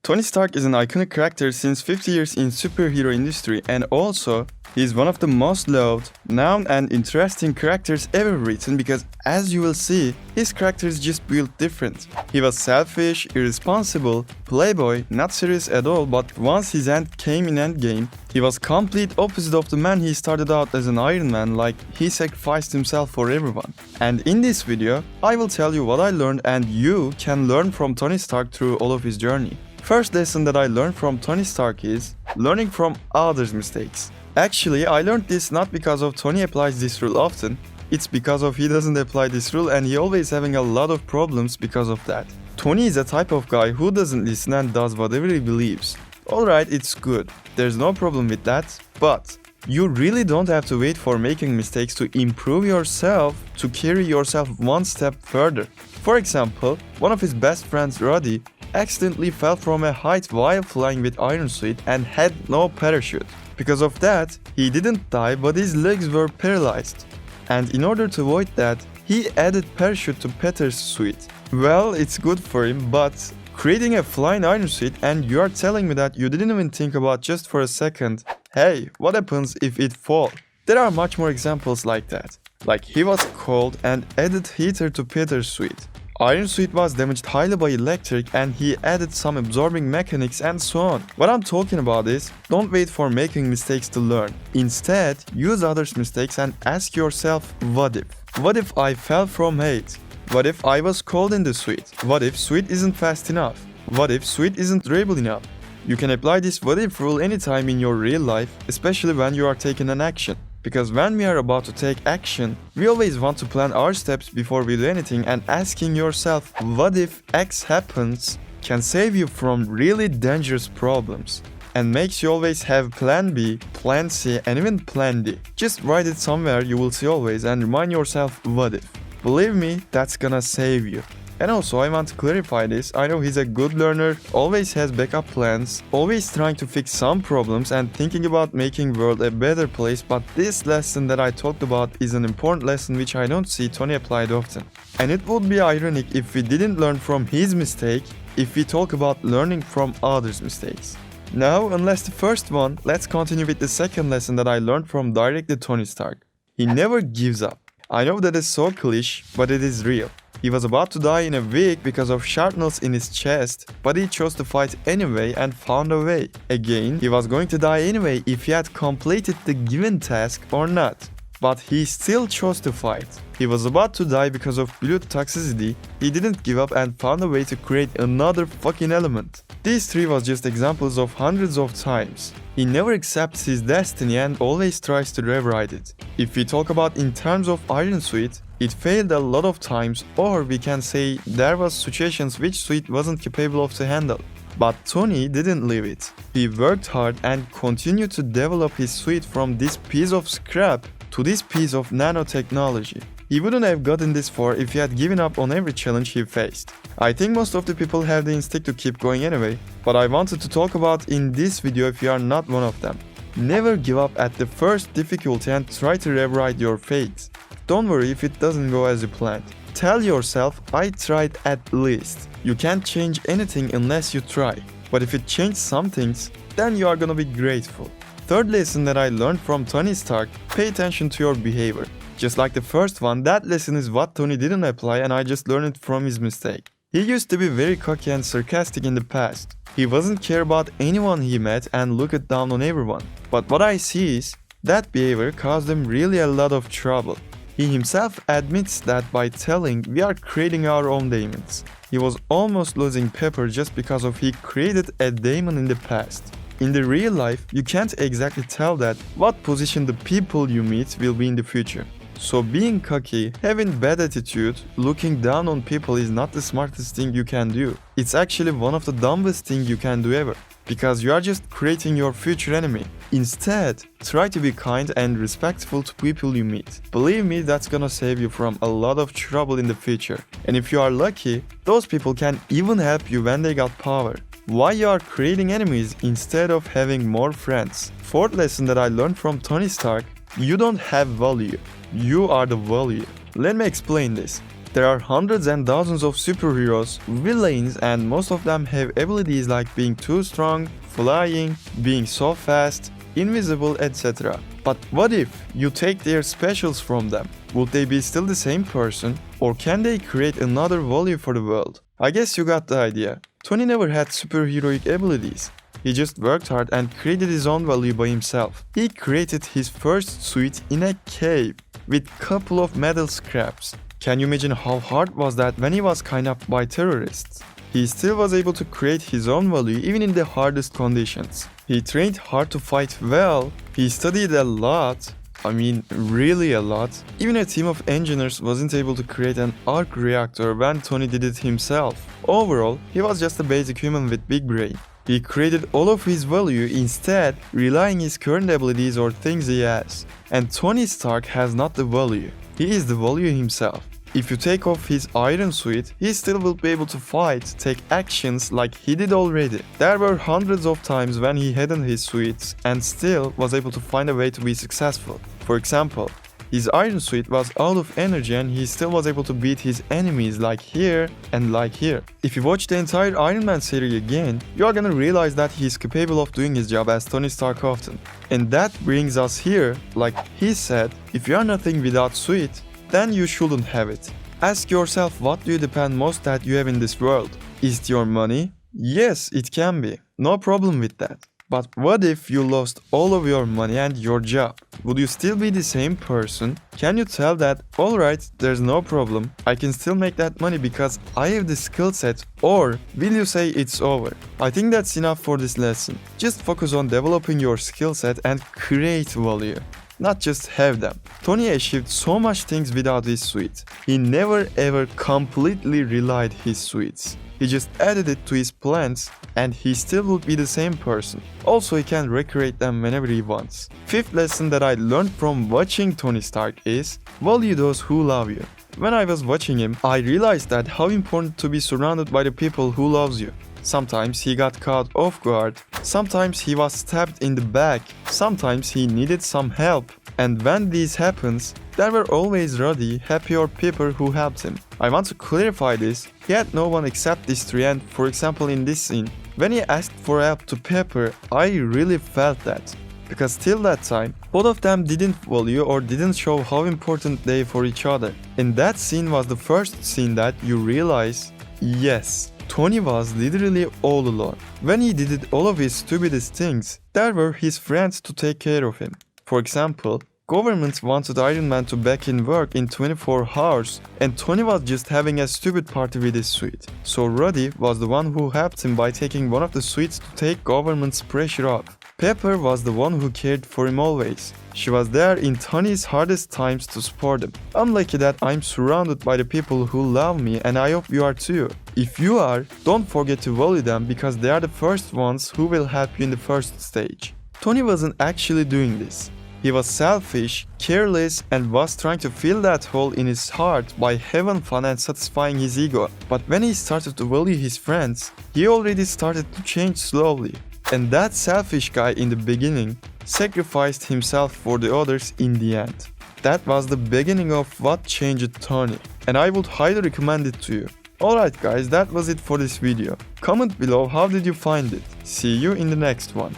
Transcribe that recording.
Tony Stark is an iconic character since 50 years in superhero industry, and also he is one of the most loved, known and interesting characters ever written because, as you will see, his character is just built different. He was selfish, irresponsible, playboy, not serious at all, but once his end came in Endgame, he was complete opposite of the man he started out as an Iron Man, like he sacrificed himself for everyone. And in this video, I will tell you what I learned and you can learn from Tony Stark through all of his journey. First lesson that I learned from Tony Stark is learning from others' mistakes. Actually, I learned this not because of Tony applies this rule often, it's because of he doesn't apply this rule and he always having a lot of problems because of that. Tony is a type of guy who doesn't listen and does whatever he believes. Alright, it's good, there's no problem with that, but you really don't have to wait for making mistakes to improve yourself to carry yourself one step further. For example, one of his best friends, Roddy, accidentally fell from a height while flying with Iron Suit and had no parachute. Because of that, he didn't die but his legs were paralyzed. And in order to avoid that, he added parachute to Peter's suit. Well, it's good for him, but creating a flying Iron Suit and you are telling me that you didn't even think about just for a second, hey, what happens if it falls? There are much more examples like that. Like he was cold and added heater to Peter's suit. Iron Suit was damaged highly by electric and he added some absorbing mechanics and so on. What I'm talking about is, don't wait for making mistakes to learn. Instead, use others' mistakes and ask yourself, what if? What if I fell from height? What if I was cold in the suit? What if suit isn't fast enough? What if suit isn't durable enough? You can apply this what if rule anytime in your real life, especially when you are taking an action. Because when we are about to take action, we always want to plan our steps before we do anything, and asking yourself, what if X happens, can save you from really dangerous problems. And makes you always have plan B, plan C and even plan D. Just write it somewhere you will see always and remind yourself what if. Believe me, that's gonna save you. And also I want to clarify this, I know he's a good learner, always has backup plans, always trying to fix some problems and thinking about making world a better place, but this lesson that I talked about is an important lesson which I don't see Tony applied often. And it would be ironic if we didn't learn from his mistake, if we talk about learning from others' mistakes. Now, unless the first one, let's continue with the second lesson that I learned from directly Tony Stark. He never gives up. I know that is so cliché, but it is real. He was about to die in a week because of sharpness in his chest, but he chose to fight anyway and found a way. Again, he was going to die anyway if he had completed the given task or not. But he still chose to fight. He was about to die because of blood toxicity, he didn't give up and found a way to create another fucking element. These three was just examples of hundreds of times. He never accepts his destiny and always tries to rewrite it. If we talk about in terms of Iron Suit, it failed a lot of times, or we can say there was situations which Suit wasn't capable of to handle. But Tony didn't leave it. He worked hard and continued to develop his suit from this piece of scrap to this piece of nanotechnology. He wouldn't have gotten this far if he had given up on every challenge he faced. I think most of the people have the instinct to keep going anyway, but I wanted to talk about in this video if you are not one of them. Never give up at the first difficulty and try to rewrite your fate. Don't worry if it doesn't go as you planned. Tell yourself, I tried at least. You can't change anything unless you try. But if it changed some things, then you are gonna be grateful. Third lesson that I learned from Tony Stark, pay attention to your behavior. Just like the first one, that lesson is what Tony didn't apply and I just learned it from his mistake. He used to be very cocky and sarcastic in the past. He wasn't care about anyone he met and looked down on everyone. But what I see is, that behavior caused him really a lot of trouble. He himself admits that by telling we are creating our own demons. He was almost losing Pepper just because of he created a demon in the past. In the real life, you can't exactly tell that what position the people you meet will be in the future. So being cocky, having bad attitude, looking down on people is not the smartest thing you can do. It's actually one of the dumbest things you can do ever. Because you are just creating your future enemy. Instead, try to be kind and respectful to people you meet. Believe me, that's gonna save you from a lot of trouble in the future. And if you are lucky, those people can even help you when they got power. Why you are creating enemies instead of having more friends. Fourth lesson that I learned from Tony Stark, you don't have value. You are the value. Let me explain this. There are hundreds and thousands of superheroes, villains, and most of them have abilities like being too strong, flying, being so fast, invisible, etc. But what if you take their specials from them? Would they be still the same person? Or can they create another value for the world? I guess you got the idea. Tony never had superheroic abilities. He just worked hard and created his own value by himself. He created his first suit in a cave with couple of metal scraps. Can you imagine how hard was that when he was kidnapped by terrorists? He still was able to create his own value even in the hardest conditions. He trained hard to fight well, he studied a lot, really a lot. Even a team of engineers wasn't able to create an arc reactor when Tony did it himself. Overall, he was just a basic human with big brain. He created all of his value instead relying his current abilities or things he has. And Tony Stark has not the value, he is the value himself. If you take off his iron suit, he still will be able to fight, take actions like he did already. There were hundreds of times when he hadn't his suits and still was able to find a way to be successful. For example, his iron suit was out of energy and he still was able to beat his enemies like here and like here. If you watch the entire Iron Man series again, you are gonna realize that he is capable of doing his job as Tony Stark often. And that brings us here, like he said, if you are nothing without suit, then you shouldn't have it. Ask yourself, what do you depend most that you have in this world? Is it your money? Yes, it can be. No problem with that. But what if you lost all of your money and your job? Would you still be the same person? Can you tell that, alright, there's no problem, I can still make that money because I have the skill set, or will you say it's over? I think that's enough for this lesson. Just focus on developing your skill set and create value, not just have them. Tony achieved so much things without his suit. He never ever completely relied his suits. He just added it to his plans and he still would be the same person. Also, he can recreate them whenever he wants. Fifth lesson that I learned from watching Tony Stark is value those who love you. When I was watching him, I realized that how important to be surrounded by the people who loves you. Sometimes he got caught off guard, sometimes he was stabbed in the back, sometimes he needed some help. And when this happens, there were always ready, happy or people who helped him. I want to clarify this, he had no one except these three, and for example in this scene, when he asked for help to Pepper, I really felt that. Because till that time, both of them didn't value or didn't show how important they for each other. And that scene was the first scene that you realize, yes, Tony was literally all alone. When he did all of his stupidest things, there were his friends to take care of him. For example, government wanted Iron Man to back in work in 24 hours and Tony was just having a stupid party with his suit. So Rhodey was the one who helped him by taking one of the suits to take government's pressure off. Pepper was the one who cared for him always. She was there in Tony's hardest times to support him. I'm lucky that I'm surrounded by the people who love me and I hope you are too. If you are, don't forget to value them because they are the first ones who will help you in the first stage. Tony wasn't actually doing this. He was selfish, careless, and was trying to fill that hole in his heart by having fun and satisfying his ego. But when he started to value his friends, he already started to change slowly. And that selfish guy in the beginning sacrificed himself for the others in the end. That was the beginning of what changed Tony, and I would highly recommend it to you. Alright guys, that was it for this video. Comment below how did you find it. See you in the next one.